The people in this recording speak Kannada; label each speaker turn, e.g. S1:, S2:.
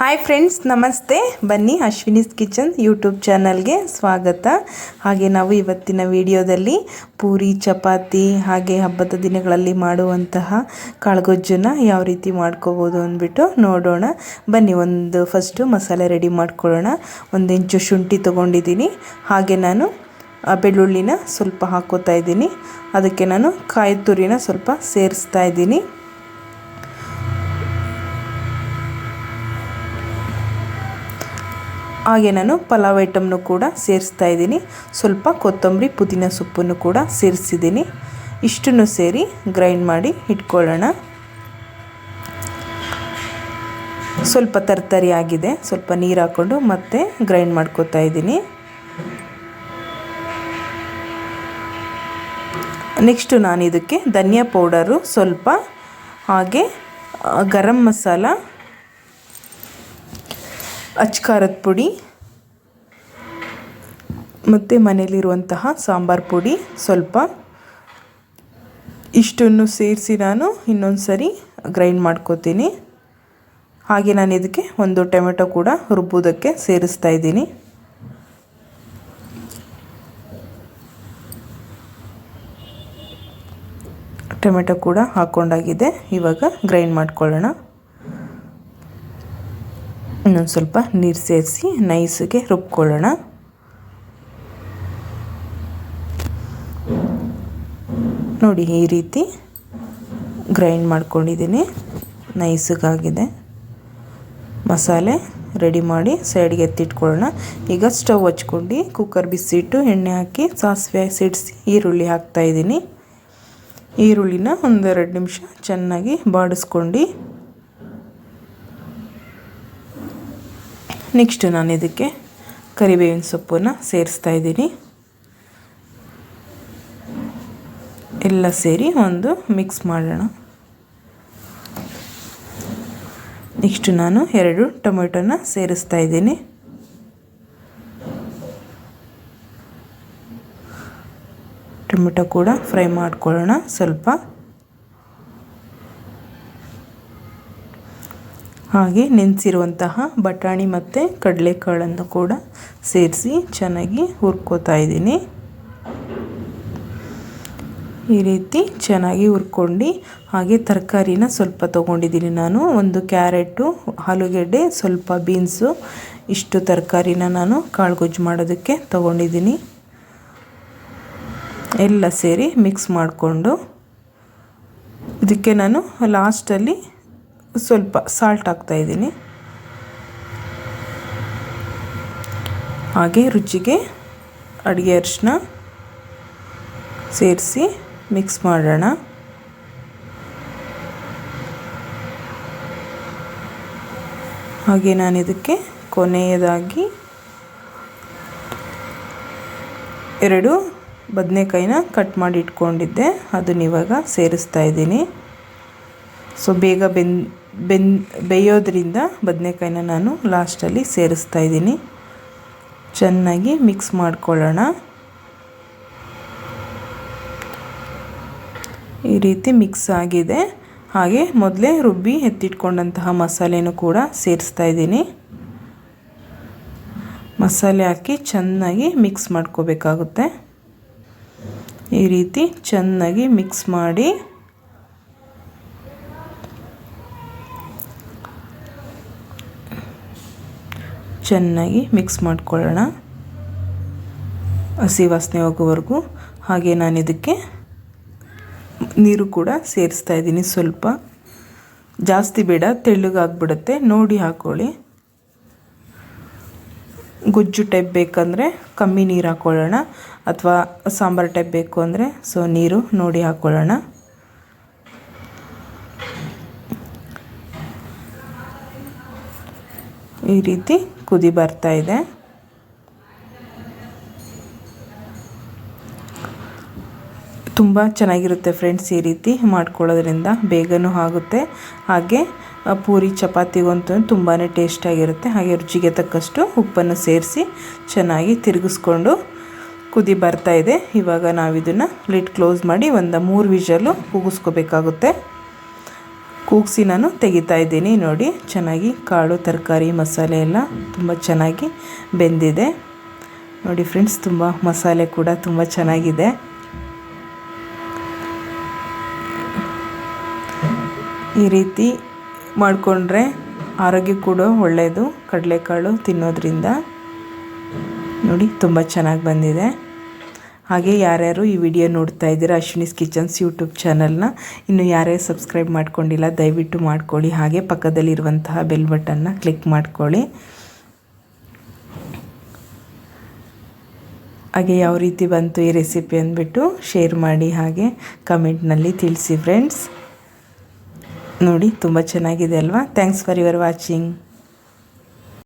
S1: ಹಾಯ್ ಫ್ರೆಂಡ್ಸ್, ನಮಸ್ತೆ. ಬನ್ನಿ ಅಶ್ವಿನೀಸ್ ಕಿಚನ್ ಯೂಟ್ಯೂಬ್ ಚಾನಲ್ಗೆ ಸ್ವಾಗತ. ಹಾಗೆ ನಾವು ಇವತ್ತಿನ ವಿಡಿಯೋದಲ್ಲಿ ಪೂರಿ, ಚಪಾತಿ ಹಾಗೆ ಹಬ್ಬದ ದಿನಗಳಲ್ಲಿ ಮಾಡುವಂತಹ ಕಾಳುಗೊಜ್ಜನ್ನು ಯಾವ ರೀತಿ ಮಾಡ್ಕೋಬೋದು ಅಂದ್ಬಿಟ್ಟು ನೋಡೋಣ. ಬನ್ನಿ, ಫಸ್ಟು ಮಸಾಲೆ ರೆಡಿ ಮಾಡ್ಕೊಳ್ಳೋಣ. 1 ಇಂಚು ಶುಂಠಿ ತೊಗೊಂಡಿದ್ದೀನಿ. ಹಾಗೆ ನಾನು ಬೆಳ್ಳುಳ್ಳಿನ ಸ್ವಲ್ಪ ಹಾಕೋತಾ ಇದ್ದೀನಿ. ಅದಕ್ಕೆ ನಾನು ಕಾಯಿ ತುರಿನ ಸ್ವಲ್ಪ ಸೇರಿಸ್ತಾ ಇದ್ದೀನಿ. ಹಾಗೆ ನಾನು ಪಲಾವ್ ಐಟಮ್ನು ಕೂಡ ಸೇರಿಸ್ತಾ ಇದ್ದೀನಿ. ಸ್ವಲ್ಪ ಕೊತ್ತಂಬರಿ, ಪುದೀನ ಸೊಪ್ಪನ್ನು ಕೂಡ ಸೇರಿಸಿದ್ದೀನಿ. ಇಷ್ಟನ್ನು ಸೇರಿ ಗ್ರೈಂಡ್ ಮಾಡಿ ಇಟ್ಕೊಳ್ಳೋಣ. ಸ್ವಲ್ಪ ತರ್ತರಿ ಆಗಿದೆ, ಸ್ವಲ್ಪ ನೀರು ಹಾಕ್ಕೊಂಡು ಮತ್ತೆ ಗ್ರೈಂಡ್ ಮಾಡ್ಕೋತಾ ಇದ್ದೀನಿ. ನೆಕ್ಸ್ಟು ನಾನು ಇದಕ್ಕೆ ಧನಿಯಾ ಪೌಡರು ಸ್ವಲ್ಪ, ಹಾಗೆ ಗರಂ ಮಸಾಲ, ಅಚ್ಕಾರದ ಪುಡಿ ಮತ್ತು ಮನೆಯಲ್ಲಿರುವಂತಹ ಸಾಂಬಾರು ಪುಡಿ ಸ್ವಲ್ಪ, ಇಷ್ಟನ್ನು ಸೇರಿಸಿ ನಾನು ಇನ್ನೊಂದು ಸರಿ ಗ್ರೈಂಡ್ ಮಾಡ್ಕೋತೀನಿ. ಹಾಗೆ ನಾನು ಇದಕ್ಕೆ 1 ಟೊಮೆಟೊ ಕೂಡ ರುಬ್ಬೋದಕ್ಕೆ ಸೇರಿಸ್ತಾ ಇದ್ದೀನಿ. ಟೊಮೆಟೊ ಕೂಡ ಹಾಕ್ಕೊಂಡಾಗಿದೆ. ಇವಾಗ ಗ್ರೈಂಡ್ ಮಾಡ್ಕೊಳ್ಳೋಣ. ಇನ್ನೊಂದು ಸ್ವಲ್ಪ ನೀರು ಸೇರಿಸಿ ನೈಸ್ಗೆ ರುಬ್ಕೊಳ್ಳೋಣ. ನೋಡಿ, ಈ ರೀತಿ ಗ್ರೈಂಡ್ ಮಾಡ್ಕೊಂಡಿದ್ದೀನಿ. ನೈಸ್ಗಾಗಿದೆ. ಮಸಾಲೆ ರೆಡಿ ಮಾಡಿ ಸೈಡ್ಗೆ ಎತ್ತಿಟ್ಕೊಳ್ಳೋಣ. ಈಗ ಸ್ಟವ್ ಹಚ್ಕೊಂಡು ಕುಕ್ಕರ್ ಬಿಸಿಟ್ಟು ಎಣ್ಣೆ ಹಾಕಿ ಸಾಸಿವೆ ಸಿಡಿಸಿ ಈರುಳ್ಳಿ ಹಾಕ್ತಾಯಿದ್ದೀನಿ. ಈರುಳ್ಳಿನ 1-2 ನಿಮಿಷ ಚೆನ್ನಾಗಿ ಬಾಡಿಸ್ಕೊಂಡು, ನೆಕ್ಸ್ಟ್ ನಾನು ಇದಕ್ಕೆ ಕರಿಬೇವಿನ ಸೊಪ್ಪನ್ನು ಸೇರಿಸ್ತಾ ಇದ್ದೀನಿ. ಎಲ್ಲ ಸೇರಿ ಒಂದು ಮಿಕ್ಸ್ ಮಾಡೋಣ. ನೆಕ್ಸ್ಟ್ ನಾನು 2 ಟೊಮೆಟೊನ ಸೇರಿಸ್ತಾ ಇದ್ದೀನಿ. ಟೊಮೆಟೊ ಕೂಡ ಫ್ರೈ ಮಾಡ್ಕೊಳ್ಳೋಣ ಸ್ವಲ್ಪ. ಹಾಗೆ ನೆನೆಸಿರುವಂತಹ ಬಟಾಣಿ ಮತ್ತು ಕಡಲೆಕಾಳನ್ನು ಕೂಡ ಸೇರಿಸಿ ಚೆನ್ನಾಗಿ ಹುರ್ಕೋತಾ ಇದ್ದೀನಿ. ಈ ರೀತಿ ಚೆನ್ನಾಗಿ ಹುರ್ಕೊಂಡು, ಹಾಗೆ ತರಕಾರಿನ ಸ್ವಲ್ಪ ತೊಗೊಂಡಿದ್ದೀನಿ ನಾನು. 1 ಕ್ಯಾರೆಟು, ಆಲೂಗೆಡ್ಡೆ, ಸ್ವಲ್ಪ ಬೀನ್ಸು, ಇಷ್ಟು ತರಕಾರಿನ ನಾನು ಕಾಳುಗೊಜ್ಜು ಮಾಡೋದಕ್ಕೆ ತೊಗೊಂಡಿದ್ದೀನಿ. ಎಲ್ಲ ಸೇರಿ ಮಿಕ್ಸ್ ಮಾಡಿಕೊಂಡು, ಇದಕ್ಕೆ ನಾನು ಲಾಸ್ಟಲ್ಲಿ ಸ್ವಲ್ಪ ಸಾಲ್ಟ್ ಹಾಕ್ತಾಯಿದ್ದೀನಿ. ಹಾಗೆ ರುಚಿಗೆ ಅಡುಗೆ ಅರಿಶಿನ ಸೇರಿಸಿ ಮಿಕ್ಸ್ ಮಾಡೋಣ. ಹಾಗೆ ನಾನು ಇದಕ್ಕೆ ಕೊನೆಯದಾಗಿ 2 ಬದನೆಕಾಯಿನ ಕಟ್ ಮಾಡಿ ಇಟ್ಕೊಂಡಿದ್ದೆ, ಅದನ್ನ ಇವಾಗ ಸೇರಿಸ್ತಾ ಇದ್ದೀನಿ. ಸೊ ಬೇಗ ಬೇಯೋದ್ರಿಂದ ಬದನೆಕಾಯಿನ ನಾನು ಲಾಸ್ಟಲ್ಲಿ ಸೇರಿಸ್ತಾ ಇದ್ದೀನಿ. ಚೆನ್ನಾಗಿ ಮಿಕ್ಸ್ ಮಾಡ್ಕೊಳ್ಳೋಣ. ಈ ರೀತಿ ಮಿಕ್ಸ್ ಆಗಿದೆ. ಹಾಗೆ ಮೊದಲೇ ರುಬ್ಬಿ ಎತ್ತಿಟ್ಕೊಂಡಂತಹ ಮಸಾಲೆನೂ ಕೂಡ ಸೇರಿಸ್ತಾ ಇದ್ದೀನಿ. ಮಸಾಲೆ ಹಾಕಿ ಚೆನ್ನಾಗಿ ಮಿಕ್ಸ್ ಮಾಡ್ಕೋಬೇಕಾಗುತ್ತೆ. ಈ ರೀತಿ ಚೆನ್ನಾಗಿ ಮಿಕ್ಸ್ ಮಾಡಿ, ಚೆನ್ನಾಗಿ ಮಿಕ್ಸ್ ಮಾಡ್ಕೊಳ್ಳೋಣ ಹಸಿ ವಾಸನೆ ಹೋಗೋವರೆಗೂ. ಹಾಗೆ ನಾನು ಇದಕ್ಕೆ ನೀರು ಕೂಡ ಸೇರಿಸ್ತಾ ಇದ್ದೀನಿ. ಸ್ವಲ್ಪ ಜಾಸ್ತಿ ಬೇಡ, ತೆಳ್ಳಗಾಗ್ಬಿಡುತ್ತೆ, ನೋಡಿ ಹಾಕ್ಕೊಳ್ಳಿ. ಗೊಜ್ಜು ಟೈಪ್ ಬೇಕಂದರೆ ಕಮ್ಮಿ ನೀರು ಹಾಕ್ಕೊಳ್ಳೋಣ, ಅಥವಾ ಸಾಂಬಾರು ಟೈಪ್ ಬೇಕು ಅಂದರೆ ನೀರು ನೋಡಿ ಹಾಕ್ಕೊಳ್ಳೋಣ. ಈ ರೀತಿ ಕುದಿ ಬರ್ತಾ ಇದೆ. ತುಂಬ ಚೆನ್ನಾಗಿರುತ್ತೆ ಫ್ರೆಂಡ್ಸ್. ಈ ರೀತಿ ಮಾಡ್ಕೊಳ್ಳೋದ್ರಿಂದ ಬೇಗನೂ ಆಗುತ್ತೆ. ಹಾಗೆ ಪೂರಿ ಚಪಾತಿಗಂತೂ ತುಂಬಾ ಟೇಸ್ಟಾಗಿರುತ್ತೆ. ಹಾಗೆ ರುಚಿಗೆ ತಕ್ಕಷ್ಟು ಉಪ್ಪನ್ನು ಸೇರಿಸಿ ಚೆನ್ನಾಗಿ ತಿರುಗಿಸ್ಕೊಂಡು ಕುದಿ ಬರ್ತಾ ಇದೆ. ಇವಾಗ ನಾವು ಇದನ್ನು ಲಿಡ್ ಕ್ಲೋಸ್ ಮಾಡಿ 3 ವಿಷಲು ಕೂಗಿಸ್ಕೋಬೇಕಾಗುತ್ತೆ. ಕೂಗಿಸಿ ನಾನು ತೆಗಿತಾ ಇದ್ದೀನಿ. ನೋಡಿ ಚೆನ್ನಾಗಿ ಕಾಳು ತರಕಾರಿ ಮಸಾಲೆ ಎಲ್ಲ ತುಂಬ ಚೆನ್ನಾಗಿ ಬೆಂದಿದೆ. ನೋಡಿ ಫ್ರೆಂಡ್ಸ್, ತುಂಬ ಮಸಾಲೆ ಕೂಡ ತುಂಬ ಚೆನ್ನಾಗಿದೆ. ಈ ರೀತಿ ಮಾಡಿಕೊಂಡ್ರೆ ಆರೋಗ್ಯ ಕೂಡ ಒಳ್ಳೆಯದು. ಕಡಲೆಕಾಳು ತಿನ್ನೋದ್ರಿಂದ ನೋಡಿ ತುಂಬ ಚೆನ್ನಾಗಿ ಬಂದಿದೆ. ಹಾಗೆ ಯಾರ್ಯಾರು ಈ ವಿಡಿಯೋ ನೋಡ್ತಾ ಇದ್ದೀರಾ ಅಶ್ವಿನೀಸ್ ಕಿಚನ್ಸ್ ಯೂಟ್ಯೂಬ್ ಚಾನಲ್ನ ಇನ್ನು ಯಾರ್ಯಾರು ಸಬ್ಸ್ಕ್ರೈಬ್ ಮಾಡ್ಕೊಂಡಿಲ್ಲ ದಯವಿಟ್ಟು ಮಾಡ್ಕೊಳ್ಳಿ. ಹಾಗೆ ಪಕ್ಕದಲ್ಲಿರುವಂತಹ ಬೆಲ್ ಬಟನ್ನ ಕ್ಲಿಕ್ ಮಾಡ್ಕೊಳ್ಳಿ. ಹಾಗೆ ಯಾವ ರೀತಿ ಬಂತು ಈ ರೆಸಿಪಿ ಅಂದ್ಬಿಟ್ಟು ಶೇರ್ ಮಾಡಿ, ಹಾಗೆ ಕಮೆಂಟ್ನಲ್ಲಿ ತಿಳಿಸಿ ಫ್ರೆಂಡ್ಸ್. ನೋಡಿ ತುಂಬ ಚೆನ್ನಾಗಿದೆ ಅಲ್ವಾ. Thanks for your watching.